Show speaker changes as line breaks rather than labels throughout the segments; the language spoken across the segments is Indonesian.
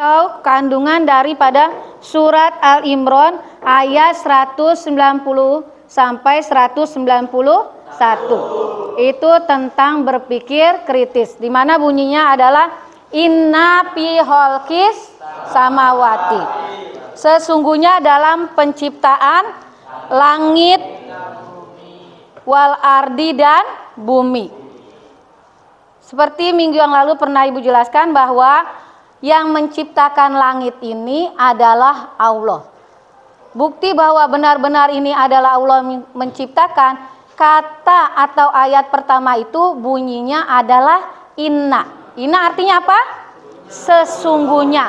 atau kandungan daripada surat Al-Imran ayat 190 sampai 191. Itu tentang berpikir kritis, di mana bunyinya adalah inna fi khalqis samawati, sesungguhnya dalam penciptaan langit wal ardi dan bumi. Seperti minggu yang lalu pernah Ibu jelaskan bahwa yang menciptakan langit ini adalah Allah. Bukti bahwa benar-benar ini adalah Allah menciptakan, kata atau ayat pertama itu bunyinya adalah inna. Inna artinya apa? Sesungguhnya.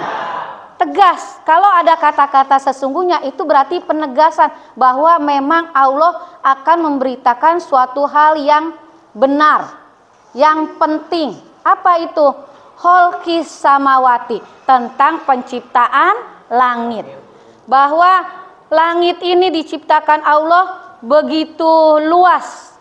Tegas. Kalau ada kata-kata sesungguhnya itu berarti penegasan bahwa memang Allah akan memberitakan suatu hal yang benar, yang penting. Apa itu? Khalqis samawati, tentang penciptaan langit. Bahwa langit ini diciptakan Allah begitu luas.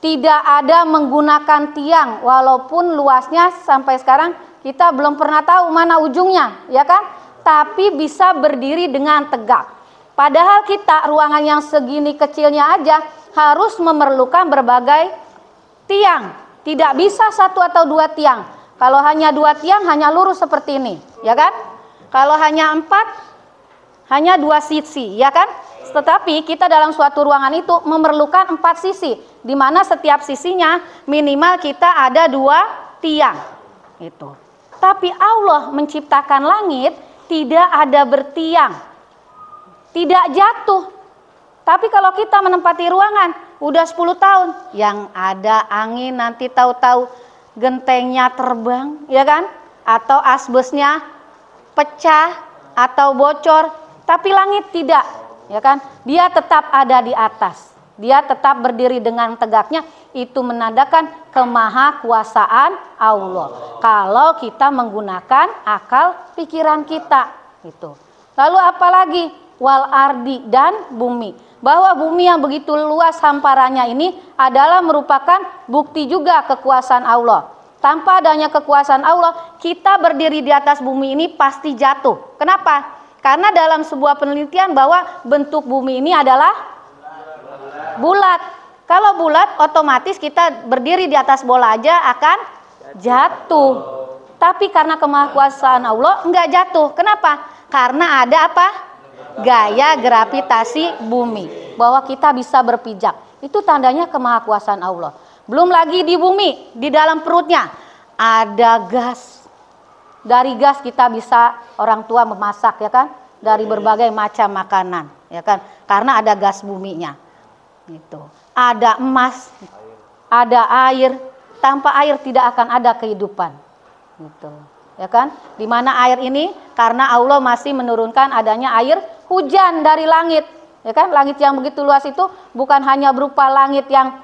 Tidak ada menggunakan tiang, walaupun luasnya sampai sekarang kita belum pernah tahu mana ujungnya, ya kan? Tapi bisa berdiri dengan tegak. Padahal kita ruangan yang segini kecilnya aja harus memerlukan berbagai tiang. Tidak bisa satu atau dua tiang. Kalau hanya dua tiang hanya lurus seperti ini, ya kan? Kalau hanya empat, hanya dua sisi, ya kan? Tetapi kita dalam suatu ruangan itu memerlukan empat sisi, di mana setiap sisinya minimal kita ada dua tiang. Itu. Tapi Allah menciptakan langit tidak ada bertiang, tidak jatuh. Tapi kalau kita menempati ruangan udah 10 tahun, yang ada angin nanti tahu-tahu gentengnya terbang, ya kan? Atau asbesnya pecah atau bocor, tapi langit tidak, ya kan? Dia tetap ada di atas. Dia tetap berdiri dengan tegaknya. Itu menandakan kemahakuasaan Allah. Kalau kita menggunakan akal pikiran kita, itu. Lalu apalagi wal ardi dan bumi. Bahwa bumi yang begitu luas hamparannya ini adalah merupakan bukti juga kekuasaan Allah. Tanpa adanya kekuasaan Allah, kita berdiri di atas bumi ini pasti jatuh. Kenapa? Karena dalam sebuah penelitian bahwa bentuk bumi ini adalah bulat. Kalau bulat otomatis kita berdiri di atas bola aja akan jatuh. Tapi karena kemahakuasaan Allah enggak jatuh. Kenapa? Karena ada apa? Gaya gravitasi bumi. Bahwa kita bisa berpijak. Itu tandanya kemahakuasaan Allah. Belum lagi di bumi, di dalam perutnya ada gas. Dari gas kita bisa orang tua memasak, ya kan? Dari berbagai macam makanan, ya kan? Karena ada gas buminya. Gitu. Ada emas, ada air. Tanpa air tidak akan ada kehidupan. Gitu. Ya kan? Di mana air ini karena Allah masih menurunkan adanya air hujan dari langit. Ya kan? Langit yang begitu luas itu bukan hanya berupa langit yang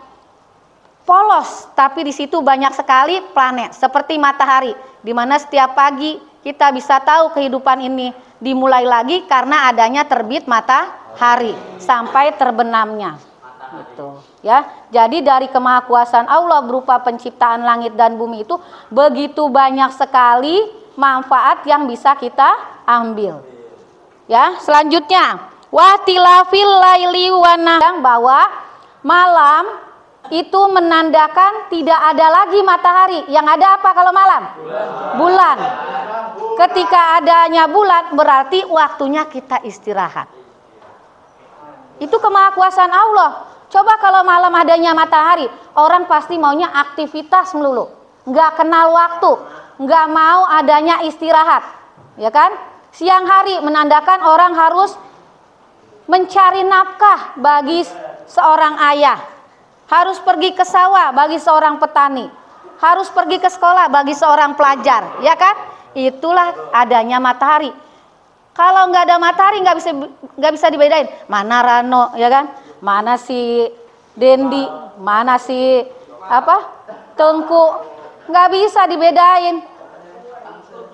polos, tapi di situ banyak sekali planet seperti matahari, di mana setiap pagi kita bisa tahu kehidupan ini dimulai lagi karena adanya terbit matahari sampai terbenamnya. Gitu, ya. Jadi dari kemahakuasaan Allah berupa penciptaan langit dan bumi itu begitu banyak sekali manfaat yang bisa kita ambil. Ya, selanjutnya watilafil laili wana, bahwa malam itu menandakan tidak ada lagi matahari. Yang ada apa kalau malam? Bulan. Ketika adanya bulan berarti waktunya kita istirahat. Itu kemahakuasaan Allah. Coba kalau malam adanya matahari, orang pasti maunya aktivitas melulu, nggak kenal waktu, nggak mau adanya istirahat, ya kan? Siang hari menandakan orang harus mencari nafkah bagi seorang ayah, harus pergi ke sawah bagi seorang petani, harus pergi ke sekolah bagi seorang pelajar, ya kan? Itulah adanya matahari. Kalau nggak ada matahari nggak bisa dibedain mana Rano, ya kan? Mana si Dendi, mana si Tengku, nggak bisa dibedain.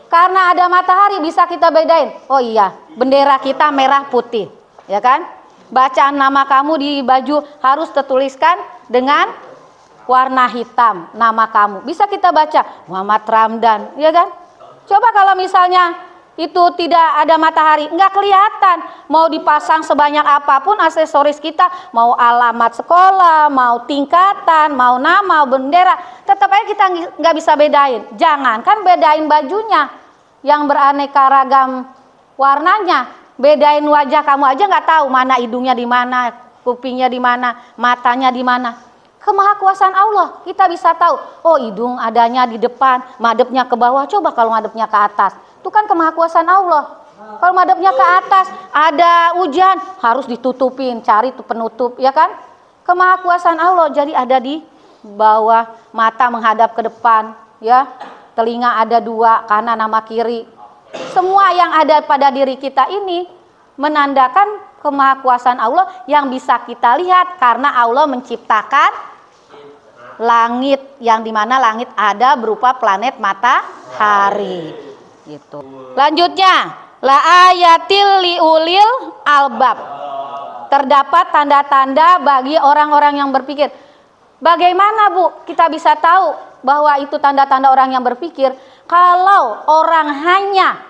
Karena ada matahari bisa kita bedain. Oh iya, bendera kita merah putih, ya kan? Bacaan nama kamu di baju harus tertuliskan dengan warna hitam nama kamu. Bisa kita baca Muhammad Ramdan, ya kan? Coba kalau misalnya itu tidak ada matahari, nggak kelihatan. Mau dipasang sebanyak apapun aksesoris kita, mau alamat sekolah, mau tingkatan, mau nama, mau bendera, tetap aja kita nggak bisa bedain. Jangankan bedain bajunya yang beraneka ragam warnanya, bedain wajah kamu aja nggak tahu mana hidungnya di mana, kupingnya di mana, matanya di mana. Kemahakuasaan Allah kita bisa tahu. Oh, hidung adanya di depan, madepnya ke bawah. Coba kalau madepnya ke atas, itu kan kemahakuasaan Allah. Kalau madepnya ke atas, ada hujan, harus ditutupin, cari tuh penutup, ya kan? Kemahakuasaan Allah. Jadi ada di bawah, mata menghadap ke depan, ya. Telinga ada dua, kanan sama kiri. Semua yang ada pada diri kita ini menandakan kemahakuasaan Allah yang bisa kita lihat karena Allah menciptakan langit, yang dimana langit ada berupa planet matahari gitu. Lanjutnya, la ayatil liulil albab, terdapat tanda-tanda bagi orang-orang yang berpikir. Bagaimana Bu kita bisa tahu bahwa itu tanda-tanda orang yang berpikir? Kalau orang hanya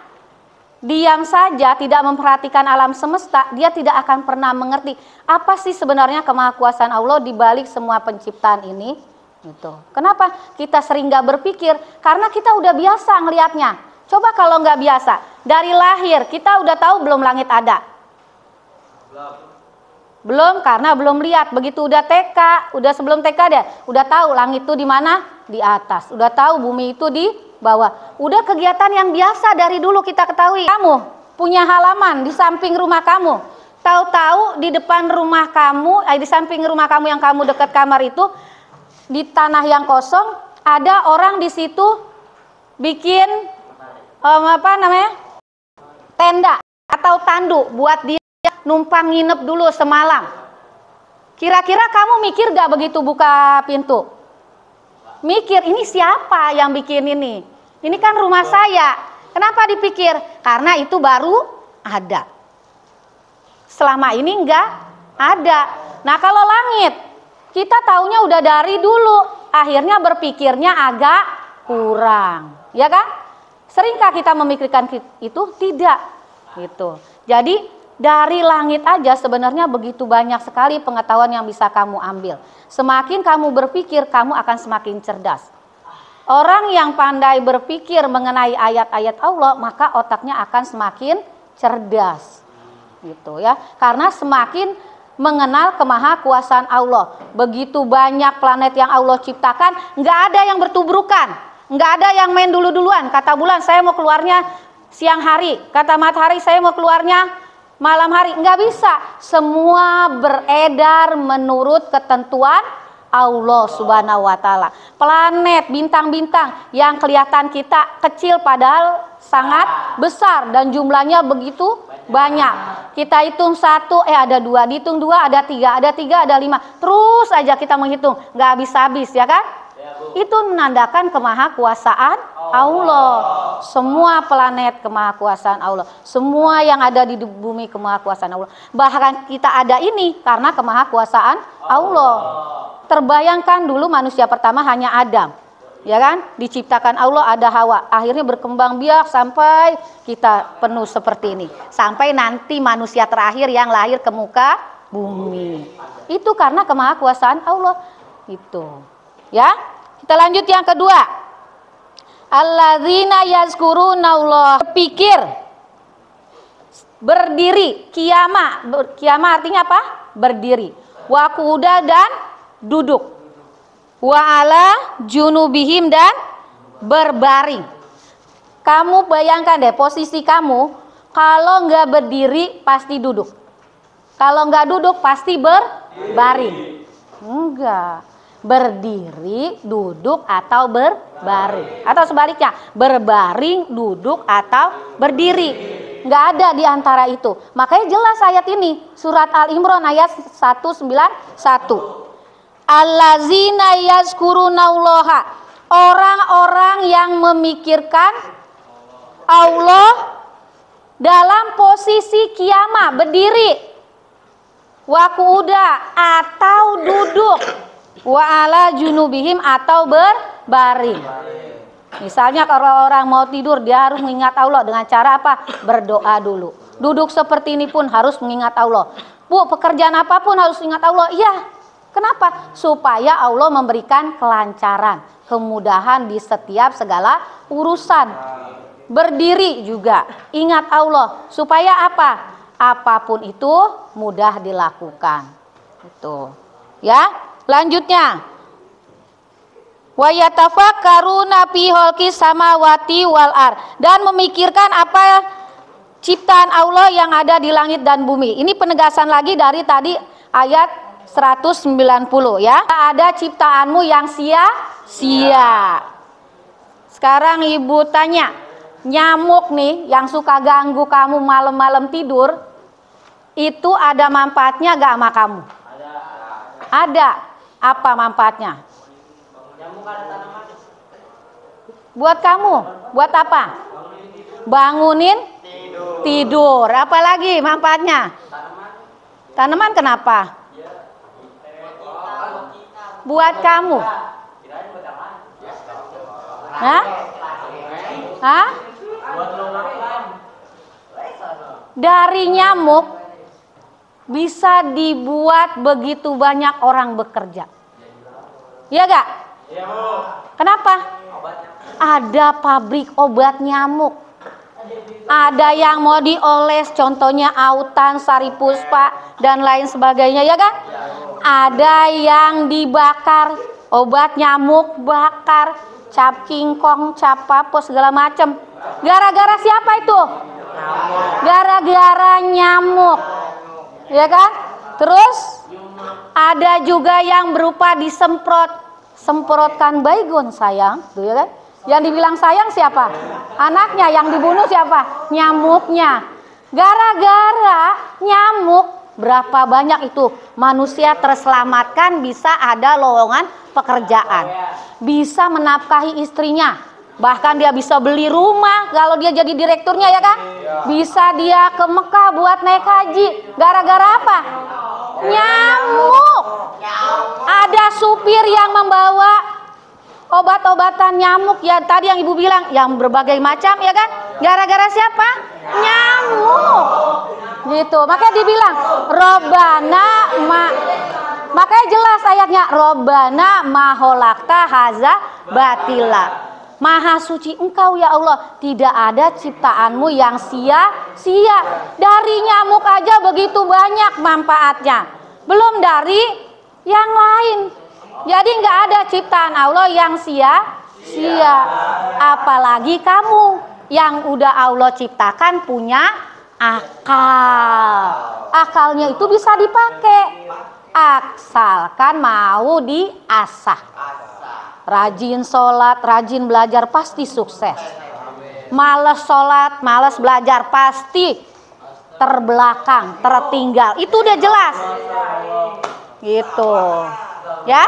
diam saja, tidak memperhatikan alam semesta, dia tidak akan pernah mengerti apa sih sebenarnya kemahakuasaan Allah di balik semua penciptaan ini. Gitu. Kenapa kita sering gak berpikir? Karena kita udah biasa ngelihatnya. Coba kalau nggak biasa, dari lahir kita udah tahu belum langit ada? Belum, karena belum lihat. Begitu udah TK, udah sebelum TK deh, udah tahu langit itu di mana? Di atas. Udah tahu bumi itu di bawah. Udah kegiatan yang biasa dari dulu kita ketahui. Kamu punya halaman di samping rumah kamu. Tahu-tahu di depan rumah kamu, di samping rumah kamu yang kamu dekat kamar itu, di tanah yang kosong ada orang di situ bikin tenda atau tandu buat dia numpang nginep dulu semalam. Kira-kira kamu mikir gak begitu buka pintu? Mikir, ini siapa yang bikin ini? Ini kan rumah saya. Kenapa dipikir? Karena itu baru ada. Selama ini enggak ada. Nah, kalau langit, kita taunya udah dari dulu. Akhirnya berpikirnya agak kurang. Ya kan? Seringkah kita memikirkan itu? Tidak. Gitu. Jadi dari langit aja sebenarnya begitu banyak sekali pengetahuan yang bisa kamu ambil. Semakin kamu berpikir, kamu akan semakin cerdas. Orang yang pandai berpikir mengenai ayat-ayat Allah, maka otaknya akan semakin cerdas. Gitu ya. Karena semakin mengenal kemahakuasaan Allah. Begitu banyak planet yang Allah ciptakan, nggak ada yang bertubrukan, nggak ada yang main dulu-duluan. Kata bulan, saya mau keluarnya siang hari. Kata matahari, saya mau keluarnya malam hari. Nggak bisa. Semua beredar menurut ketentuan Allah Subhanahu wa Ta'ala. Planet, bintang-bintang yang kelihatan kita kecil padahal sangat besar dan jumlahnya begitu banyak. Kita hitung satu, ada dua, dihitung dua, ada tiga, ada lima. Terus aja kita menghitung, nggak habis-habis, ya kan? Itu menandakan kemahakuasaan Allah. Semua planet kemahakuasaan Allah. Semua yang ada di bumi kemahakuasaan Allah. Bahkan kita ada ini karena kemahakuasaan Allah. Terbayangkan dulu manusia pertama hanya Adam, ya kan? Diciptakan Allah, ada Hawa. Akhirnya berkembang biak sampai kita penuh seperti ini. Sampai nanti manusia terakhir yang lahir ke muka bumi. Itu karena kemahakuasaan Allah. Itu. Ya. Kita lanjut yang kedua. Alladzina yazkurunallaha, berpikir, berdiri, qiyama. Qiyama artinya apa? Berdiri. Wa qu'uda dan duduk. Wa ala junubihim dan berbaring. Kamu bayangkan deh posisi kamu, kalau nggak berdiri pasti duduk. Kalau nggak duduk pasti berbaring. Enggak. Berdiri, duduk, atau berbaring. Atau sebaliknya, berbaring, duduk, atau berdiri. Nggak ada di antara itu. Makanya jelas ayat ini, surat Al-Imran ayat 191. Allazina yazkurunallaha, orang-orang yang memikirkan Allah dalam posisi qiyamah, berdiri, wa qu'uda atau duduk, wa ala junubihim atau berbaring. Misalnya kalau orang mau tidur, dia harus mengingat Allah dengan cara apa? Berdoa dulu. Duduk seperti ini pun harus mengingat Allah. Bu, pekerjaan apapun harus ingat Allah. Iya. Kenapa? Supaya Allah memberikan kelancaran, kemudahan di setiap segala urusan. Berdiri juga ingat Allah. Supaya apa? Apapun itu mudah dilakukan. Itu. Ya, lanjutnya. Wa yatafakkaruna fi khalqis samawati wal ard, dan memikirkan apa ciptaan Allah yang ada di langit dan bumi. Ini penegasan lagi dari tadi ayat 190 ya. Ada ciptaanmu yang sia-sia. Sekarang ibu tanya, nyamuk nih yang suka ganggu kamu malam-malam tidur, itu ada manfaatnya gak sama kamu? Ada. Apa manfaatnya? Buat kamu? Buat apa? Bangunin tidur. Apalagi manfaatnya? Tanaman kenapa? Buat kamu. Hah? Hah? Dari nyamuk bisa dibuat begitu banyak orang bekerja. Iya gak? Kenapa? Ada pabrik obat nyamuk. Ada yang mau dioles, contohnya autan, saripuspa, dan lain sebagainya, ya kan? Ada yang dibakar, obat nyamuk bakar, cap kingkong, cap apa segala macam. Gara-gara siapa itu? Gara-gara nyamuk, ya kan? Terus ada juga yang berupa semprotkan baygon sayang, tuh ya kan? Yang dibilang sayang siapa? Anaknya. Yang dibunuh siapa? Nyamuknya. Gara-gara nyamuk, berapa banyak itu manusia terselamatkan, bisa ada lowongan pekerjaan, bisa menafkahi istrinya, bahkan dia bisa beli rumah kalau dia jadi direkturnya, ya kan? Bisa dia ke Mekah buat naik haji. Gara-gara apa? Nyamuk. Ada supir yang membawa obat-obatan nyamuk, ya tadi yang ibu bilang, yang berbagai macam, ya kan? Gara-gara siapa? Nyamuk. Gitu. Makanya dibilang Robbana makanya jelas ayatnya, Robbana maholakta haza batila. Maha suci engkau ya Allah, tidak ada ciptaanmu yang sia-sia. Dari nyamuk aja begitu banyak manfaatnya, belum dari yang lain. Jadi nggak ada ciptaan Allah yang sia-sia. Apalagi kamu yang udah Allah ciptakan punya akal. Akalnya itu bisa dipakai, asalkan mau diasah. Rajin sholat, rajin belajar, pasti sukses. Males sholat, males belajar, pasti terbelakang, tertinggal. Itu udah jelas. Gitu. Ya,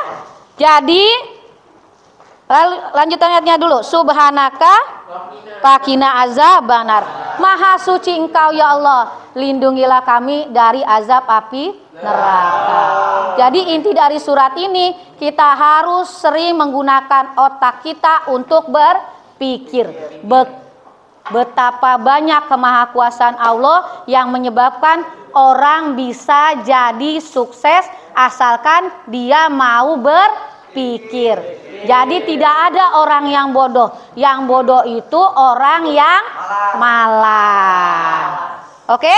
jadi lanjut ayatnya dulu. Subhanaka fakina azabannar. Maha suci engkau ya Allah, lindungilah kami dari azab api neraka. Jadi inti dari surat ini, kita harus sering menggunakan otak kita untuk berpikir. Betapa banyak kemahakuasaan Allah yang menyebabkan orang bisa jadi sukses asalkan dia mau berpikir. Jadi tidak ada orang yang bodoh. Yang bodoh itu orang yang malas. Oke?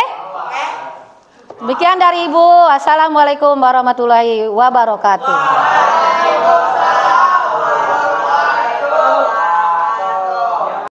Demikian dari Ibu. Assalamualaikum warahmatullahi wabarakatuh.